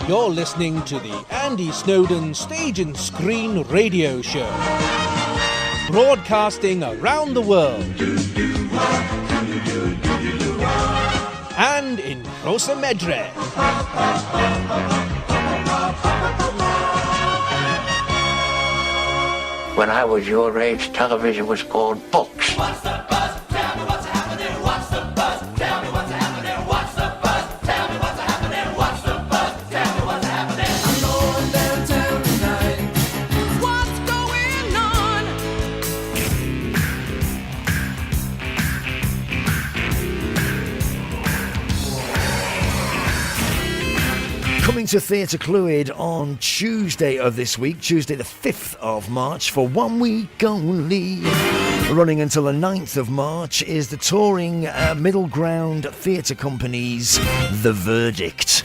You're listening to the Andy Snowden Stage and Screen Radio Show, broadcasting around the world and in Rosamedre. When I was your age, television was called books. What's the buzz? Tell me what's happening. What's the buzz? Tell me what's happening. What's the buzz? Tell me what's happening. What's the buzz? Tell me what's happening. I'm going downtown tonight. What's going on? Coming to Theatre Clwyd on Tuesday of this week, Tuesday the 5th of March, for 1 week only. Running until the 9th of March is the touring Middle Ground Theatre Company's The Verdict.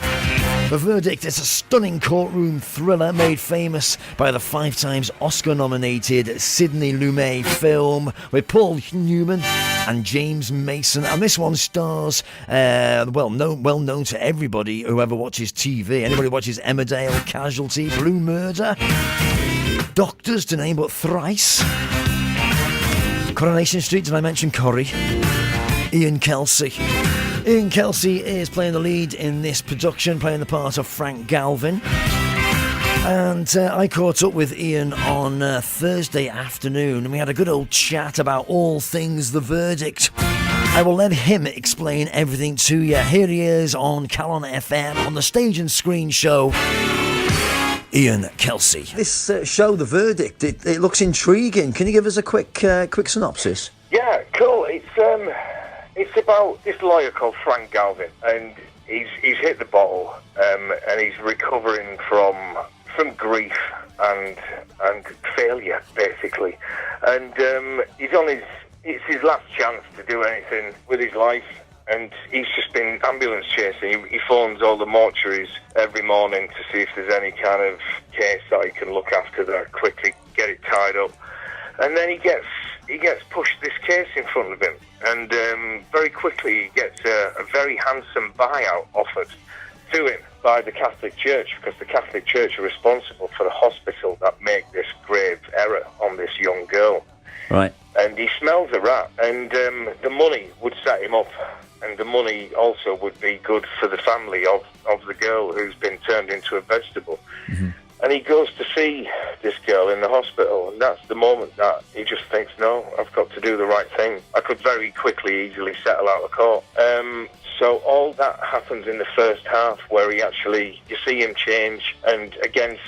The Verdict is a stunning courtroom thriller made famous by the 5 times Oscar-nominated Sidney Lumet film with Paul Newman and James Mason. And this one stars, well known to everybody who ever watches TV. Anybody who watches Emmerdale, Casualty, Blue Murder, Doctors, to name but thrice. Coronation Street, did I mention Corrie? Ian Kelsey. Ian Kelsey is playing the lead in this production, playing the part of Frank Galvin. And I caught up with Ian on Thursday afternoon, and we had a good old chat about all things The Verdict. I will let him explain everything to you. Here he is on Calon FM on the Stage and Screen Show. Ian Kelsey. This show, The Verdict, it looks intriguing. Can you give us a quick synopsis? Yeah, cool. It's about this lawyer called Frank Galvin, and he's hit the bottle, and he's recovering from grief and failure, basically. And it's his last chance to do anything with his life. And he's just been ambulance chasing. He phones all the mortuaries every morning to see if there's any kind of case that he can look after that, quickly get it tied up. And then he gets pushed this case in front of him. And very quickly he gets a very handsome buyout offered to him by the Catholic Church, because the Catholic Church are responsible for the hospital that make this grave error on this young girl. Right. And he smells a rat, and the money would set him up, and the money also would be good for the family of the girl who's been turned into a vegetable. Mm-hmm. And he goes to see this girl in the hospital, and that's the moment that he just thinks, no, I've got to do the right thing. I could very quickly, easily settle out of court. So all that happens in the first half, where you see him change, and against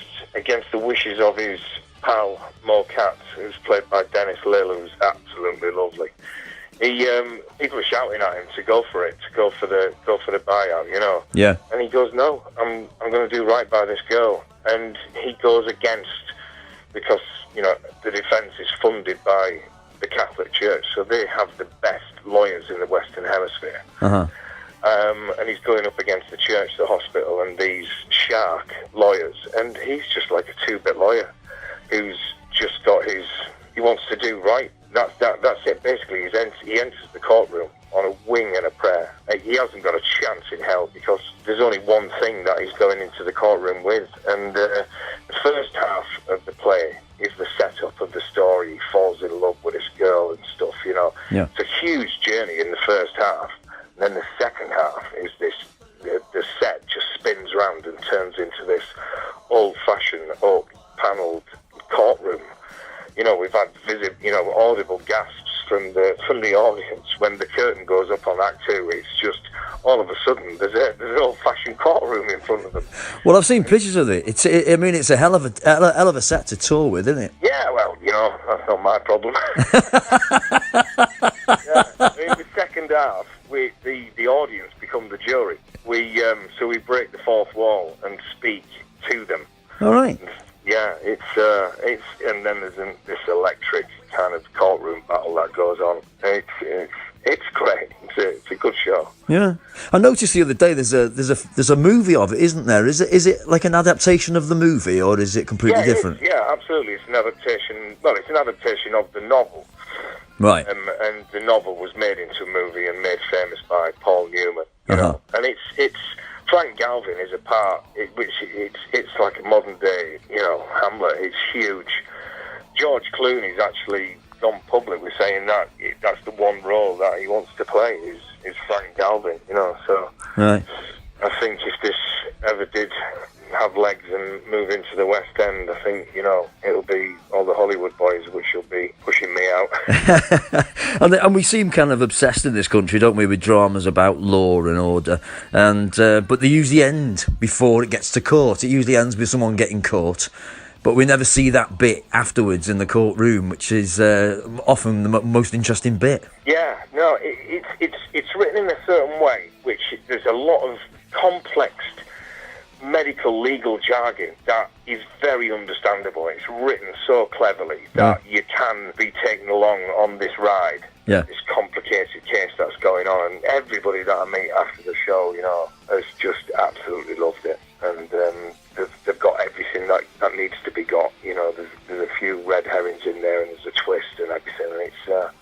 the wishes of his pal, Maher, who's played by Denis, Lill, who's absolutely lovely. People are shouting at him to go for it, to go for the buyout, you know. Yeah. And he goes, no, I'm going to do right by this girl. And he goes against, because, you know, the defence is funded by the Catholic Church, so they have the best lawyers in the Western Hemisphere. Uh-huh. And he's going up against the church, the hospital, and these shark lawyers. And he's just like a two-bit lawyer who's just got he wants to do right. That's it. Basically, he enters the courtroom on a wing and a prayer. He hasn't got a chance in hell, because there's only one thing that he's going into the courtroom with. And the first half of the play is the setup of the story. He falls in love with this girl and stuff, you know. Yeah. It's a huge journey in the first half. And then the second half is the set just spins round and turns into this old-fashioned, oak-panelled courtroom. You know, we've had audible gasps from the audience when the curtain goes up on Act 2. It's just, all of a sudden, there's an old-fashioned courtroom in front of them. Well, I've seen pictures of it. It's a hell of a set to tour with, isn't it? Yeah, well, you know, that's not my problem. Yeah, in the second half, the audience become the jury. So we break the fourth wall and speak to them. All right. Yeah, it's and then there's this electric kind of courtroom battle that goes on. It's great. It's a good show. Yeah, I noticed the other day there's a movie of it, isn't there? Is it like an adaptation of the movie, or is it completely different? Yeah, absolutely. It's an adaptation. Well, it's an adaptation of the novel. Right. And the novel was made into a movie and made famous by Paul Newman. You know? And it's Frank Galvin is a part, it's like a modern day, Hamlet. It's huge. George Clooney's actually gone public with saying that that's the one role that he wants to play is Frank Galvin, so Right. I think if this ever did have legs and move into the West End, I think, it'll be all the Hollywood boys which will be pushing me out. And we seem kind of obsessed in this country, don't we, with dramas about law and order. And but they usually end before it gets to court. It usually ends with someone getting caught. But we never see that bit afterwards in the courtroom, which is often the most interesting bit. Yeah, no, it's written in a certain way, which there's a lot of complex medical legal jargon that is very understandable. It's written so cleverly that you can be taken along on this ride. Yeah. This complicated case that's going on, and everybody that I meet after the show, has just absolutely loved it. And they've got everything that needs to be got. There's a few red herrings in there, and there's a twist and everything, and it's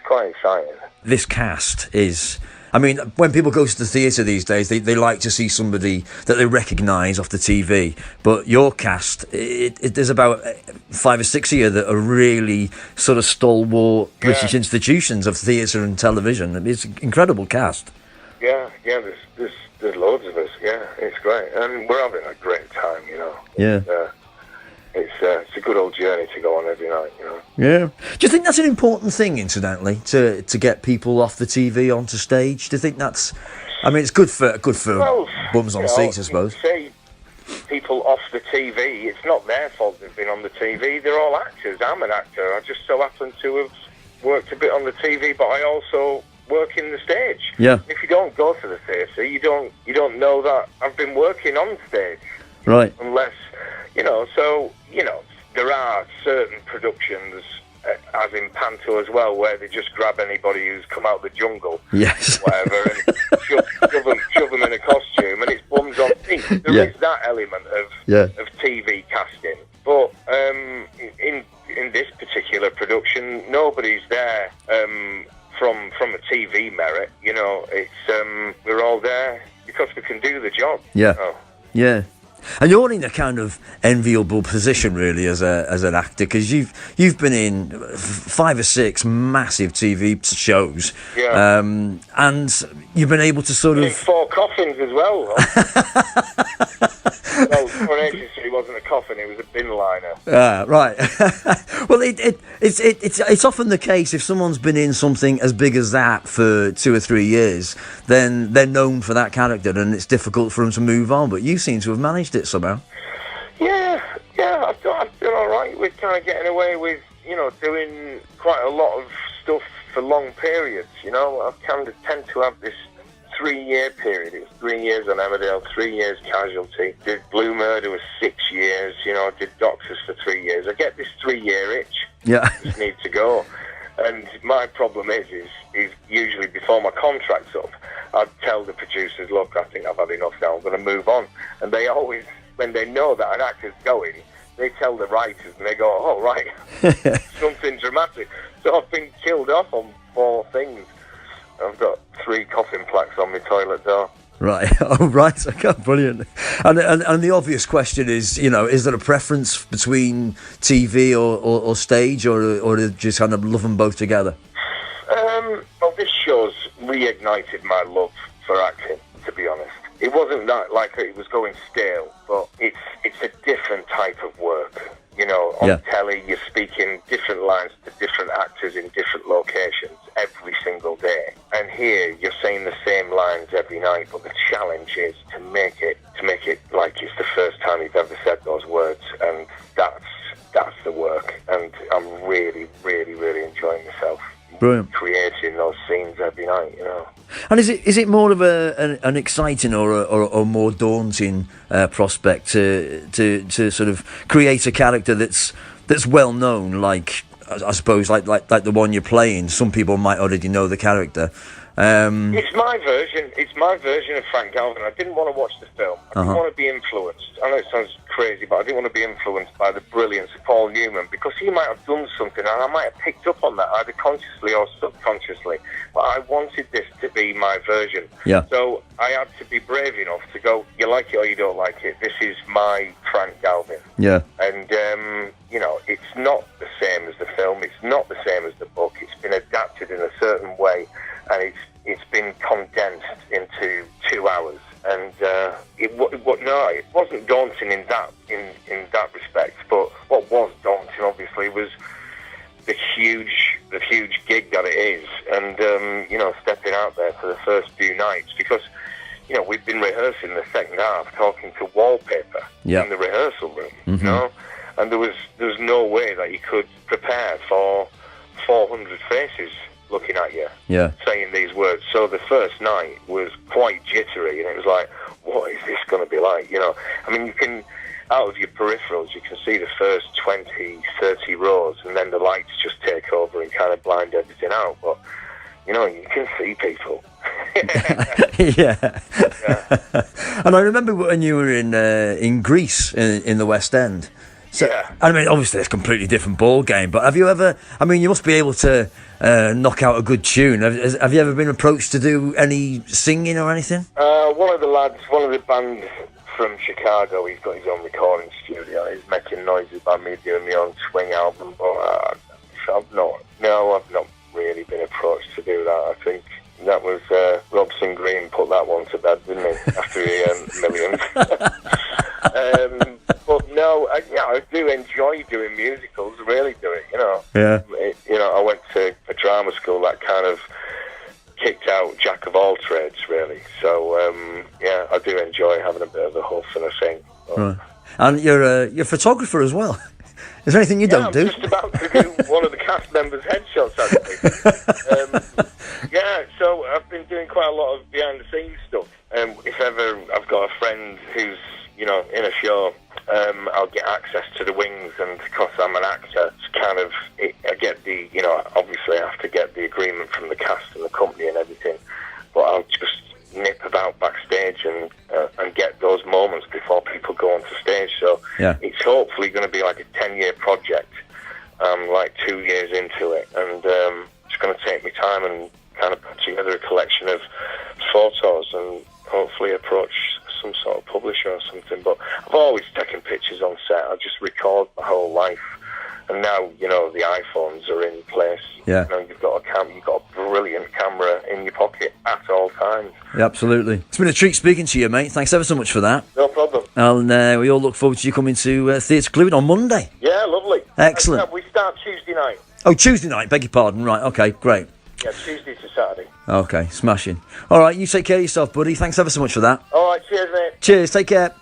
quite exciting. This cast is... I mean, when people go to the theatre these days, they like to see somebody that they recognise off the TV. But your cast, there's about 5 or 6 of you that are really sort of stalwart British institutions of theatre and television. It's an incredible cast. Yeah, there's loads of us. Yeah, it's great, and we're having a great time. Yeah. It's a good old journey to go on every night. Yeah. Do you think that's an important thing, incidentally, to get people off the TV onto stage? Do you think that's... I mean, it's good for bums on seats, I suppose. Say people off the TV, it's not their fault they've been on the TV. They're all actors. I'm an actor. I just so happen to have worked a bit on the TV, but I also work in the stage. Yeah. If you don't go to the theatre, you don't know that I've been working on stage. Right. Unless, there are certain productions, as in Panto as well, where they just grab anybody who's come out of the jungle, yes, whatever, and shove them in a costume, and it's bums on seats. There is that element of TV casting, but in this particular production, nobody's there from a TV merit. It's we're all there because we can do the job. Yeah, yeah. And you're in a kind of enviable position, really, as an actor, because you've been in 5 or 6 massive TV shows, and you've been able to sort of... In 4 coffins as well. Well, Coronation wasn't a coffin; it was a bin liner. Right. Well, it's often the case if someone's been in something as big as that for 2 or 3 years, then they're known for that character, and it's difficult for them to move on. But you seem to have managed it somehow. Yeah. I've done all right with kind of getting away with doing quite a lot of stuff for long periods. I kind of tend to have this 3-year period. It was 3 years on Emmerdale, 3 years Casualty. Did Blue Murder was 6 years. Did Doctors for 3 years. I get this 3-year itch. Yeah. Just need to go. And my problem is usually before my contract's up, I'd tell the producers, look, I think I've had enough now. I'm going to move on. And they always, when they know that an actor's going, they tell the writers, and they go, oh, right, something dramatic. So I've been killed off on 4 things. I've got 3 coffin plaques on my toilet door. Right. Oh, right. Okay, brilliant. And the obvious question is, is there a preference between TV or stage, or just kind of love them both together? Well, this show's reignited my love for acting, to be honest. It wasn't that like it was going stale, but it's a different type of work. On telly, you're speaking different lines to different actors in different locations every single day. And here, you're saying the same lines every night, but the challenge is to make it like it's the first time you've ever said those words. And that's the work. And I'm really, really, really enjoying myself. Brilliant. Creating those scenes every night, And is it more of an exciting or more daunting prospect to sort of create a character that's well known, like I suppose like the one you're playing? Some people might already know the character, It's my version. It's my version of Frank Galvin. I didn't want to watch the film. I didn't want to be influenced. I know it sounds crazy, but I didn't want to be influenced by the brilliance of Paul Newman, because he might have done something and I might have picked up on that either consciously or subconsciously. But I wanted this to be my version. Yeah. So I had to be brave enough to go, you like it or you don't like it. This is my Frank Galvin. Yeah. And, you know, it's not the same as the film. It's not the same as the book. It's been adapted in a certain way, and it's been condensed into 2 hours. And it wasn't daunting in that respect. But what was daunting, obviously, was the huge gig that it is, and you know, stepping out there for the first few nights, because you know we've been rehearsing the second half, talking to wallpaper in the rehearsal room, you know, and there was no way that you could prepare for 400 faces looking at you, saying these words. So the first night was quite jittery, and it was like, what is this going to be like? You know, I mean, you can, out of your peripherals, you can see the first 20, 30 rows, and then the lights just take over and kind of blind everything out. But, you know, you can see people. Yeah. And I remember when you were in Greece, in the West End. So, I mean, obviously it's a completely different ball game, but have you ever, I mean, you must be able to knock out a good tune. Have you ever been approached to do any singing or anything? One of the band from Chicago, he's got his own recording studio. He's making noises by me doing my own swing album, but I've not really been approached to do that. I think that was Robson Green put that one to bed, didn't he, after he earned millions. But no, I do enjoy doing musicals, really do it, you know. Yeah. You know, I went to a drama school that kind of kicked out jack of all trades, really. So, yeah, I do enjoy having a bit of a huff and a sing. Right. And you're a photographer as well. Is there anything you don't do? I'm just about to do one of the cast members' headshots, actually. Yeah, so I've been doing quite a lot of behind-the-scenes stuff. If ever I've got a friend who's, you know, in a show, I'll get access to the wings, and because I'm an actor, it's kind of, I get the, you know, obviously I have to get the agreement from the cast and the company and everything, but I'll just nip about backstage and get those moments before people go onto stage. So it's hopefully going to be like a 10-year project. I'm like 2 years into it, and it's going to take me time and kind of put together a collection of photos and hopefully approach some sort of publisher or something. But I've always taken pictures on set. I just record my whole life, and now, you know, the iPhones are in place. Yeah. You know, you've got a brilliant camera in your pocket at all times. Yeah, absolutely. It's been a treat speaking to you, mate. Thanks ever so much for that. No problem. And we all look forward to you coming to Theatre Clwyd on Monday. Yeah, lovely. Excellent. We start Tuesday night. Oh, Tuesday night, beg your pardon. Right, okay, great. Yeah, Tuesday to Saturday. Okay, smashing. All right, you take care of yourself, buddy. Thanks ever so much for that. All right, cheers, mate. Cheers, take care.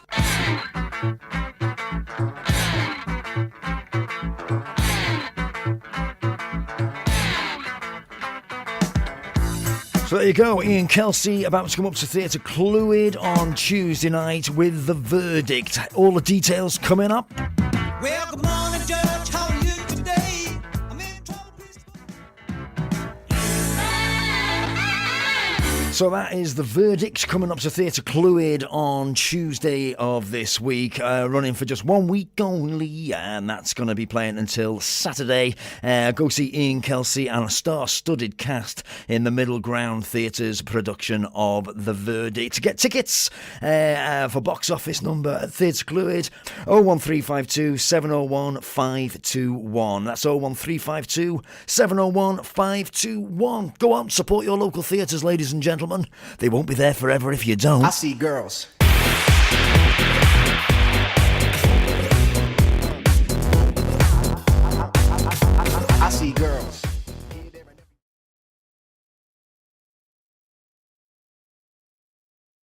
So there you go, Ian Kelsey about to come up to Theatre Clwyd on Tuesday night with The Verdict. All the details coming up. Well, good morning, Judge. How are you today? I'm in trouble, please. So that is The Verdict coming up to Theatre Clwyd on Tuesday of this week, running for just 1 week only, and that's going to be playing until Saturday. Go see Ian Kelsey and a star-studded cast in the Middle Ground Theatre's production of The Verdict. Get tickets for box office number at Theatre Clwyd, 01352 701 521. That's 01352 701 521. Go out and support your local theatres, ladies and gentlemen. They won't be there forever if you don't. I see girls